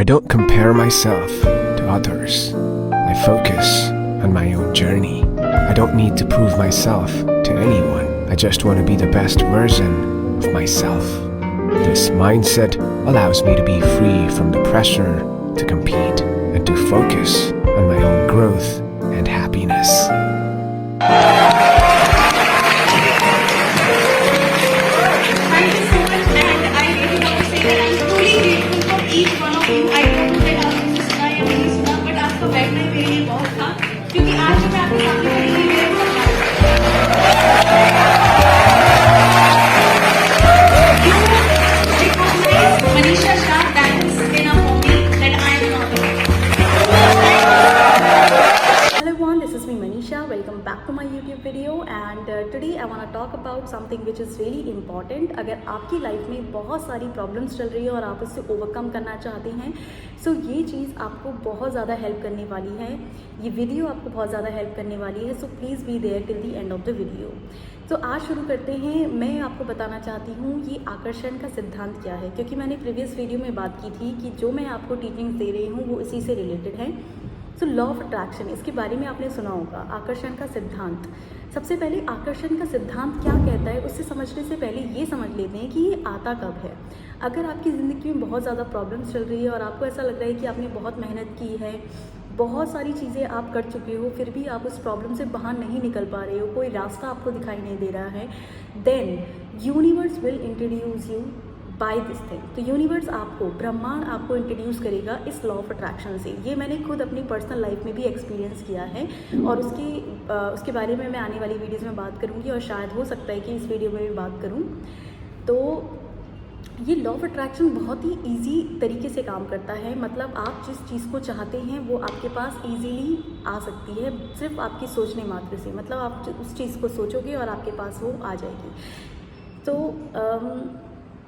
don't compare myself to others. I focus on my own journey. I don't need to prove myself to anyone. I just want to be the best version of myself. This mindset allows me to be free from the pressure to compete and to focus on my own growth and happiness. Thank you so much, and I really want to say that I'm truly grateful for each one of you. I don't know that आपने सुना या नहीं सुना, but आपका बैठना ही मेरे लिए बहुत था, क्योंकि आज जो मैं आपके सामने खड़ी हुई मेरे बहुत recognize Manisha Shah, that is enough for me that I am not alone. Hello everyone, this is me Manisha. Welcome back to my YouTube video and today I want to talk about something which is really important. अगर आपकी life में बहुत सारी problems चल रही है और आप उससे ओवरकम करना चाहते हैं, सो ये चीज़ आपको बहुत ज़्यादा हेल्प करने वाली है. ये वीडियो आपको बहुत ज़्यादा हेल्प करने वाली है, so please be there till the end of the video. तो आज शुरू करते हैं. मैं आपको बताना चाहती हूँ ये आकर्षण का सिद्धांत क्या है, क्योंकि मैंने प्रीवियस वीडियो में बात की थी कि जो मैं आपको टीचिंग्स दे रही हूँ वो इसी से रिलेटेड है. सो लॉ ऑफ अट्रैक्शन, इसके बारे में आपने सुना होगा. आकर्षण का सिद्धांत. सबसे पहले आकर्षण का सिद्धांत क्या कहता है उससे समझने से पहले ये समझ लेते हैं कि ये आता कब है. अगर आपकी ज़िंदगी में बहुत ज़्यादा प्रॉब्लम्स चल रही है और आपको ऐसा लग रहा है कि आपने बहुत मेहनत की है, बहुत सारी चीज़ें आप कर चुके हो, फिर भी आप उस प्रॉब्लम से बाहर नहीं निकल पा रहे हो, कोई रास्ता आपको दिखाई नहीं दे रहा है, then universe will introduce you by this thing. तो यूनिवर्स आपको, ब्रह्मांड आपको इंट्रोड्यूस करेगा इस लॉ ऑफ अट्रैक्शन से. ये मैंने खुद अपनी पर्सनल लाइफ में भी एक्सपीरियंस किया है और उसके बारे में मैं आने वाली वीडियोज़ में बात करूँगी और शायद हो सकता है कि इस वीडियो में भी बात करूँ. तो ये लॉ ऑफ अट्रैक्शन बहुत ही इजी तरीके से काम करता है. मतलब आप जिस चीज़ को चाहते हैं वो आपके पास इजीली आ सकती है सिर्फ आपकी सोचने मात्र से. मतलब आप उस चीज़ को सोचोगे और आपके पास वो आ जाएगी. तो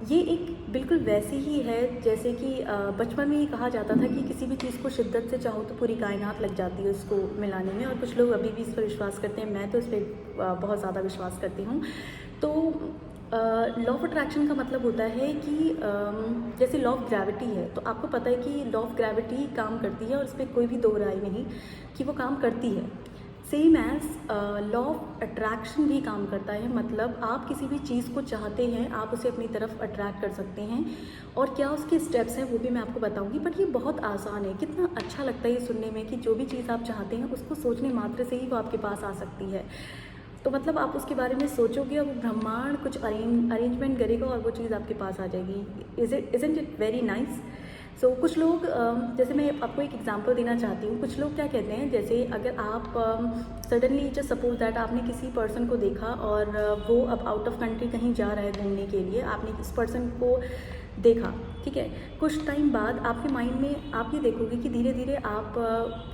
ये एक बिल्कुल वैसी ही है जैसे कि बचपन में ही कहा जाता था कि किसी भी चीज़ को शिद्दत से चाहो तो पूरी कायनात लग जाती है उसको मिलाने में, और कुछ लोग अभी भी इस पर विश्वास करते हैं. मैं तो इस पर बहुत ज़्यादा विश्वास करती हूँ. तो लॉ ऑफ अट्रैक्शन का मतलब होता है कि जैसे लॉ ऑफ ग्रेविटी है, तो आपको पता है कि लॉ ऑफ ग्रेविटी काम करती है और इस पर कोई भी दो राय नहीं कि वो काम करती है. Same as law of attraction भी काम करता है. मतलब आप किसी भी चीज़ को चाहते हैं, आप उसे अपनी तरफ अट्रैक्ट कर सकते हैं, और क्या उसके स्टेप्स हैं वो भी मैं आपको बताऊंगी. बट ये बहुत आसान है. कितना अच्छा लगता है ये सुनने में कि जो भी चीज़ आप चाहते हैं उसको सोचने मात्र से ही वो आपके पास आ सकती है. तो मतलब आप उसके बारे में सोचोगे और वो ब्रह्मांड कुछ अरेंजमेंट करेगा और वो चीज़ आपके पास आ जाएगी. Isn't it very nice? So कुछ लोग, जैसे मैं आपको एक एग्जांपल देना चाहती हूँ. कुछ लोग क्या कहते हैं, जैसे अगर आप सडनली जस्ट सपोज दैट आपने किसी पर्सन को देखा और वो अब आउट ऑफ कंट्री कहीं जा रहा है घूमने के लिए, आपने इस पर्सन को देखा, ठीक है. कुछ टाइम बाद आपके माइंड में आप ये देखोगे कि धीरे धीरे आप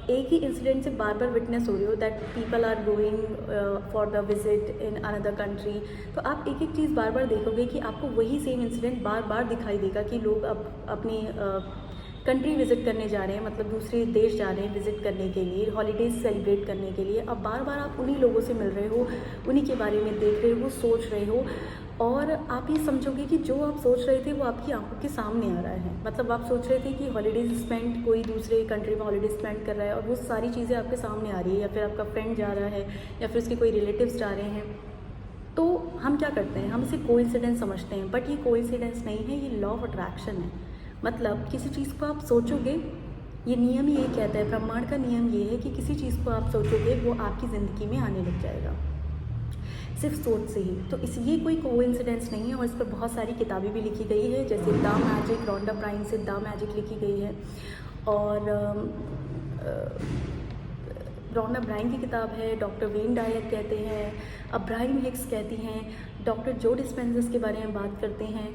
एक ही इंसिडेंट से बार बार विटनेस हो रहे हो, that people are going for the visit in another country. तो आप एक एक चीज़ बार बार देखोगे कि आपको वही सेम इंसिडेंट बार बार दिखाई देगा कि लोग अब अपनी कंट्री विज़िट करने जा रहे हैं, मतलब दूसरे देश जा रहे हैं विज़िट करने के लिए, हॉलीडेज सेलिब्रेट करने के लिए. अब बार बार आप उन्हीं लोगों से मिल रहे हो, उन्हीं के बारे में देख रहे हो, सोच रहे हो, और आप ये समझोगे कि जो आप सोच रहे थे वो आपकी आंखों के सामने आ रहा है. मतलब आप सोच रहे थे कि हॉलीडेज स्पेंड, कोई दूसरे कंट्री में हॉलीडेज स्पेंड कर रहा है और वो सारी चीज़ें आपके सामने आ रही है, या फिर आपका फ्रेंड जा रहा है, या फिर उसके कोई रिलेटिव्स जा रहे हैं. तो हम क्या करते हैं, हम इसे कोइंसिडेंस समझते हैं, बट ये कोइंसिडेंस नहीं है, ये लॉ ऑफ अट्रैक्शन है. मतलब किसी चीज़ को आप सोचोगे, ये नियम ही ये कहता है, ब्रह्मांड का नियम ये है कि किसी चीज़ को आप सोचोगे वो आपकी ज़िंदगी में आने लग जाएगा सिर्फ सोच से ही. तो ये कोई कोइंसिडेंस नहीं है, और इस पर बहुत सारी किताबें भी लिखी गई है, जैसे द मैजिक, रॉन्डा ब्राइन से द मैजिक लिखी गई है, और रॉन्डा ब्राइन की किताब है, डॉक्टर वेन डायर कहते हैं, अब्राहम हिक्स कहती हैं, डॉक्टर जो डिस्पेंजा के बारे में बात करते हैं.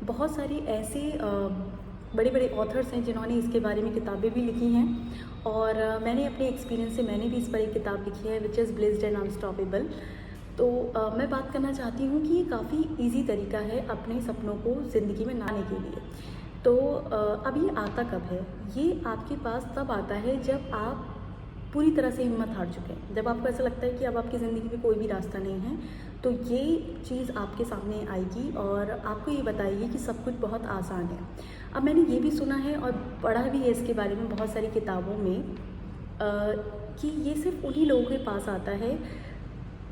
बहुत सारी ऐसे बड़े बड़े ऑथर्स हैं जिन्होंने इसके बारे में किताबें भी लिखी हैं, और मैंने अपने एक्सपीरियंस से मैंने भी इस पर एक किताब लिखी है which is blissed and unstoppable. तो मैं बात करना चाहती हूँ कि ये काफ़ी इजी तरीका है अपने सपनों को ज़िंदगी में लाने के लिए. तो अब ये आता कब है? ये आपके पास तब आता है जब आप पूरी तरह से हिम्मत हार चुके हैं, जब आपको ऐसा लगता है कि अब आपकी ज़िंदगी में कोई भी रास्ता नहीं है, तो ये चीज़ आपके सामने आएगी और आपको ये बताएगी कि सब कुछ बहुत आसान है। अब मैंने ये भी सुना है और पढ़ा भी है इसके बारे में बहुत सारी किताबों में कि ये सिर्फ उन्हीं लोगों के पास आता है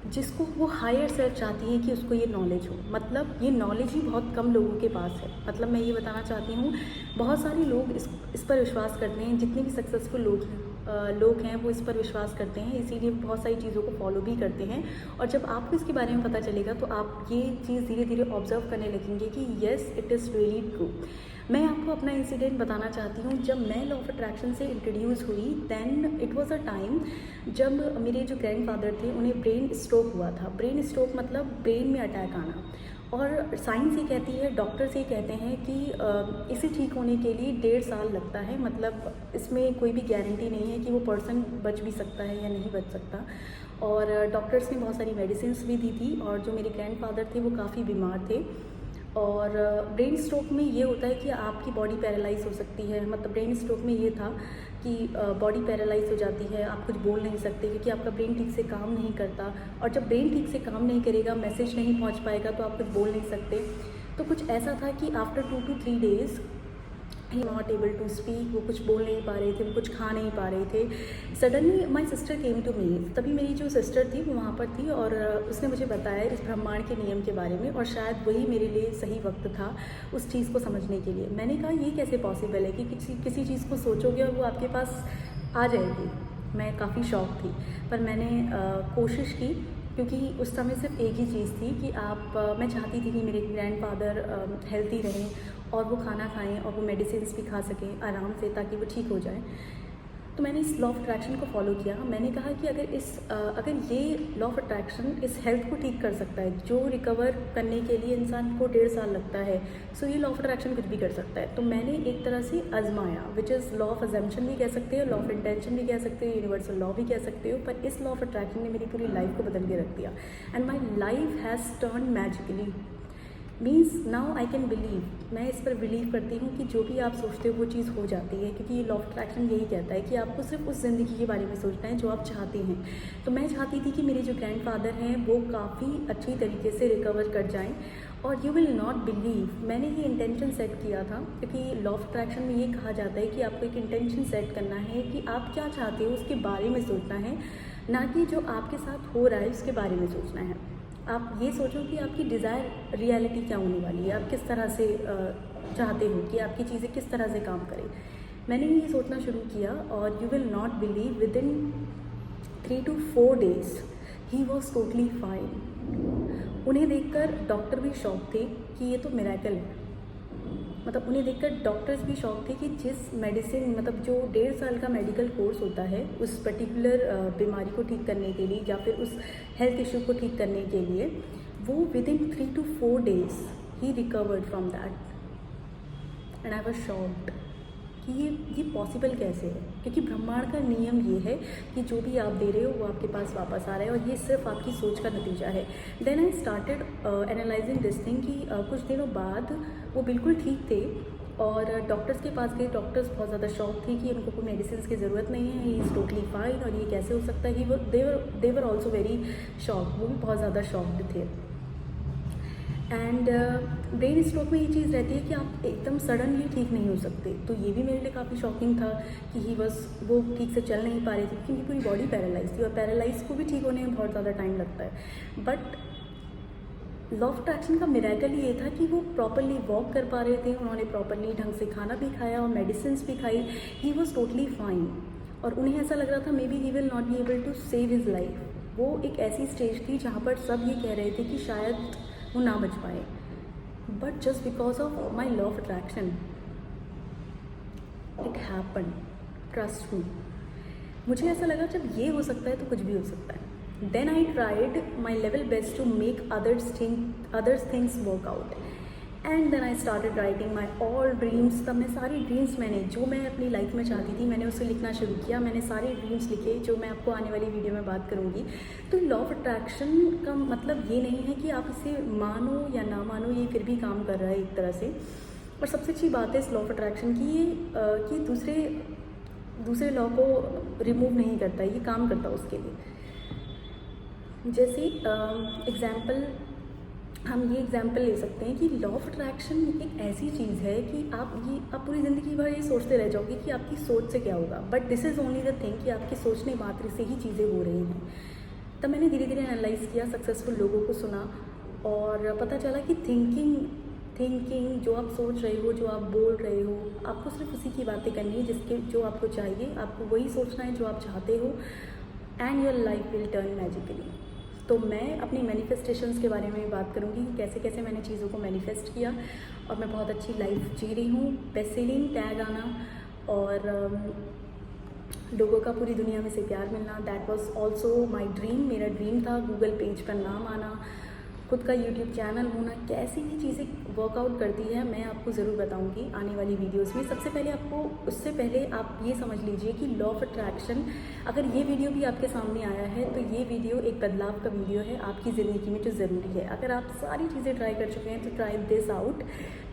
जिसको वो हायर सेल्फ चाहती है कि उसको ये नॉलेज हो। मतलब ये नॉलेज ही बहुत कम लोगों के पास है। मतलब मैं ये बताना चाहती हूँ, बहुत सारे लोग इस पर विश्वास करते हैं, जितने भी सक्सेसफुल लोग हैं वो इस पर विश्वास करते हैं, इसीलिए बहुत सारी चीज़ों को फॉलो भी करते हैं। और जब आपको इसके बारे में पता चलेगा तो आप ये चीज़ धीरे धीरे ऑब्जर्व करने लगेंगे कि yes it is really true. मैं आपको अपना इंसिडेंट बताना चाहती हूँ। जब मैं लॉ ऑफ अट्रैक्शन से इंट्रोड्यूस हुई then it was a time जब मेरे जो ग्रैंडफादर थे उन्हें ब्रेन स्ट्रोक हुआ था। ब्रेन स्ट्रोक मतलब ब्रेन में अटैक आना। और साइंस ये कहती है, डॉक्टर्स ये कहते हैं कि इसे ठीक होने के लिए 1.5 साल लगता है। मतलब इसमें कोई भी गारंटी नहीं है कि वो पर्सन बच भी सकता है या नहीं बच सकता। और डॉक्टर्स ने बहुत सारी मेडिसिन्स भी दी थी और जो मेरे ग्रैंडफादर थे वो काफ़ी बीमार थे। और ब्रेन स्ट्रोक में ये होता है कि आपकी बॉडी पैरालाइज हो सकती है। मतलब ब्रेन स्ट्रोक में ये था कि बॉडी पैरालाइज हो जाती है, आप कुछ बोल नहीं सकते क्योंकि आपका ब्रेन ठीक से काम नहीं करता। और जब ब्रेन ठीक से काम नहीं करेगा, मैसेज नहीं पहुंच पाएगा तो आप कुछ बोल नहीं सकते। तो कुछ ऐसा था कि आफ्टर 2 to 3 days ही नॉट एबल टू स्पीक, वो कुछ बोल नहीं पा रहे थे, वो कुछ खा नहीं पा रहे थे। Suddenly my sister came to me. तभी मेरी जो सिस्टर थी वो वहाँ पर थी और उसने मुझे बताया इस ब्रह्मांड के नियम के बारे में। और शायद वही मेरे लिए सही वक्त था उस चीज़ को समझने के लिए। मैंने कहा ये कैसे पॉसिबल है कि किसी चीज़ को सोचोगे और वो आपके पास आ जाएगी। मैं काफ़ी शॉक थी, पर मैंने कोशिश की क्योंकि उस समय सिर्फ एक ही चीज़ थी कि मैं चाहती थी कि मेरे ग्रैंडफादर हेल्दी रहें और वो खाना खाएं और वो मेडिसिन्स भी खा सकें आराम से ताकि वो ठीक हो जाए। तो मैंने इस लॉ ऑफ अट्रैक्शन को फॉलो किया। मैंने कहा कि अगर ये लॉ ऑफ अट्रैक्शन इस हेल्थ को ठीक कर सकता है जो रिकवर करने के लिए इंसान को 1.5 साल लगता है, सो ये लॉ ऑफ अट्रैक्शन कुछ भी कर सकता है। तो मैंने एक तरह से आजमाया, which is law of assumption भी कह सकते हो, लॉ ऑफ इंटेंशन भी कह सकते हो, यूनिवर्सल लॉ भी कह सकते हो। पर इस लॉ ऑफ अट्रैक्शन ने मेरी पूरी लाइफ को बदल के रख दिया and my life has turn magically. Means now I can believe, मैं इस पर बिलीव करती हूँ कि जो भी आप सोचते हो वो चीज़ हो जाती है। क्योंकि ये लॉ ऑफ अट्रैक्शन यही कहता है कि आपको सिर्फ उस ज़िंदगी के बारे में सोचना है जो आप चाहते हैं। तो मैं चाहती थी कि मेरे जो ग्रैंडफादर हैं वो काफ़ी अच्छी तरीके से रिकवर कर जाएं। और यू विल नॉट बिलीव, मैंने ये इंटेंशन सेट किया था क्योंकि लॉ ऑफ अट्रैक्शन में ये कहा जाता है कि आपको एक इंटेंशन सेट करना है कि आप क्या चाहते हो उसके बारे में सोचना है, ना कि जो आपके साथ हो रहा है उसके बारे में सोचना है। आप ये सोचो कि आपकी डिज़ायर रियलिटी क्या होने वाली है, आप किस तरह से चाहते हो कि आपकी चीज़ें किस तरह से काम करें। मैंने ये सोचना शुरू किया और you will not believe with in 3 to 4 days he was totally fine. उन्हें देखकर डॉक्टर भी शॉक थे कि ये तो मिरेकल है। मतलब उन्हें देखकर डॉक्टर्स भी शॉक थे कि जिस मेडिसिन, मतलब जो 1.5 साल का मेडिकल कोर्स होता है उस पर्टिकुलर बीमारी को ठीक करने के लिए या फिर उस हेल्थ इशू को ठीक करने के लिए, वो with in 3 to 4 days he recovered from that. And I was shocked कि ये पॉसिबल कैसे है, क्योंकि ब्रह्मांड का नियम ये है कि जो भी आप दे रहे हो वो आपके पास वापस आ रहा है और ये सिर्फ आपकी सोच का नतीजा है। Then I started analysing this thing कि कुछ दिनों बाद वो बिल्कुल ठीक थे और डॉक्टर्स के पास गए। डॉक्टर्स बहुत ज़्यादा शॉक थे कि उनको कोई मेडिसिन की ज़रूरत नहीं है, ही इज़ टोटली फाइन और ये कैसे हो सकता है। देवर ऑल्सो वेरी शॉक, वो भी बहुत ज़्यादा शॉक्ड थे। एंड ब्रेन स्ट्रोक में ये चीज़ रहती है कि आप एकदम सडनली ठीक नहीं हो सकते। तो ये भी मेरे लिए काफ़ी शॉकिंग था कि वो ठीक से चल नहीं पा रहे थे क्योंकि पूरी बॉडी पैरालाइज थी और पैरालाइज को भी ठीक होने में बहुत ज़्यादा टाइम लगता है। बट लॉ ऑफ अट्रैक्शन का मिरेकल ये था कि वो प्रॉपरली वॉक कर पा रहे थे, उन्होंने प्रॉपरली ढंग से खाना भी खाया और मेडिसिन भी खाई। ही वॉज टोटली फाइन और उन्हें ऐसा लग रहा था maybe he will not be able to save his life. वो एक ऐसी स्टेज थी जहाँ पर सब ये कह रहे थे कि शायद वो ना बच पाए, but just because of my law of attraction it happen. Trust me, मुझे ऐसा लगा जब ये हो सकता है तो कुछ भी हो सकता है। Then I tried my level best to make others things work out and then I started writing my all dreams. तब मैं सारी ड्रीम्स जो मैं अपनी लाइफ में चाहती थी मैंने उसे लिखना शुरू किया। मैंने सारे ड्रीम्स लिखे जो मैं आपको आने वाली वीडियो में बात करूँगी। तो लॉ ऑफ अट्रैक्शन का मतलब ये नहीं है कि आप इसे मानो या ना मानो, ये फिर भी काम कर रहा है एक तरह से। और सबसे अच्छी बात है इस लॉ ऑफ अट्रैक्शन की ये कि दूसरे लॉ को रिमूव नहीं करता, ये काम करता उसके लिए। जैसे एग्जाम्पल हम ये एग्जाम्पल ले सकते हैं कि लॉ ऑफ अट्रैक्शन एक ऐसी चीज़ है कि आप पूरी ज़िंदगी भर ये सोचते रह जाओगे कि आपकी सोच से क्या होगा, but this is only the thing कि आपके सोचने मात्र से ही चीज़ें हो रही हैं। तब मैंने धीरे धीरे एनालाइज़ किया, सक्सेसफुल लोगों को सुना और पता चला कि थिंकिंग जो आप सोच रहे हो, जो आप बोल रहे हो, आपको सिर्फ उसी की बातें करनी है जिसके जो आपको चाहिए, आपको वही सोचना है जो आप चाहते हो, and your life will turn magically. तो मैं अपनी मैनिफेस्टेशंस के बारे में भी बात करूँगी कि कैसे कैसे मैंने चीज़ों को मैनिफेस्ट किया और मैं बहुत अच्छी लाइफ जी रही हूँ। बेस्ट सेलिंग, टैग आना और लोगों का पूरी दुनिया में से प्यार मिलना, that was also my dream. मेरा ड्रीम था गूगल पेज पर नाम आना, खुद का यूट्यूब चैनल होना। कैसी भी चीज़ें वर्कआउट करती है मैं आपको ज़रूर बताऊंगी आने वाली वीडियोस में। सबसे पहले उससे पहले आप ये समझ लीजिए कि लॉ ऑफ अट्रैक्शन, अगर ये वीडियो भी आपके सामने आया है तो ये वीडियो एक बदलाव का वीडियो है आपकी ज़िंदगी में जो ज़रूरी है। अगर आप सारी चीज़ें ट्राई कर चुके हैं तो try this out,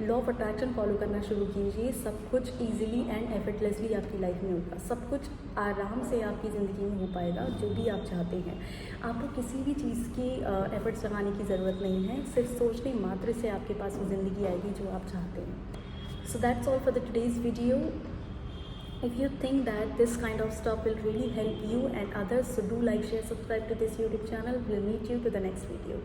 law of attraction follow करना शुरू कीजिए। सब कुछ ईजिली एंड एफर्टलेसली आपकी लाइफ में होगा, सब कुछ आराम से आपकी ज़िंदगी में हो पाएगा जो भी आप चाहते हैं। आपको किसी भी चीज़ की एफर्ट्स लगाने की ज़रूरत नहीं है, सिर्फ सोचने मात्र से आपके पास वो ज़िंदगी आएगी जो आप चाहते हैं। So that's all for the today's video. If you think that this kind of stuff will really help you and others, so do like, share, subscribe to this YouTube channel. We'll meet you to the next video.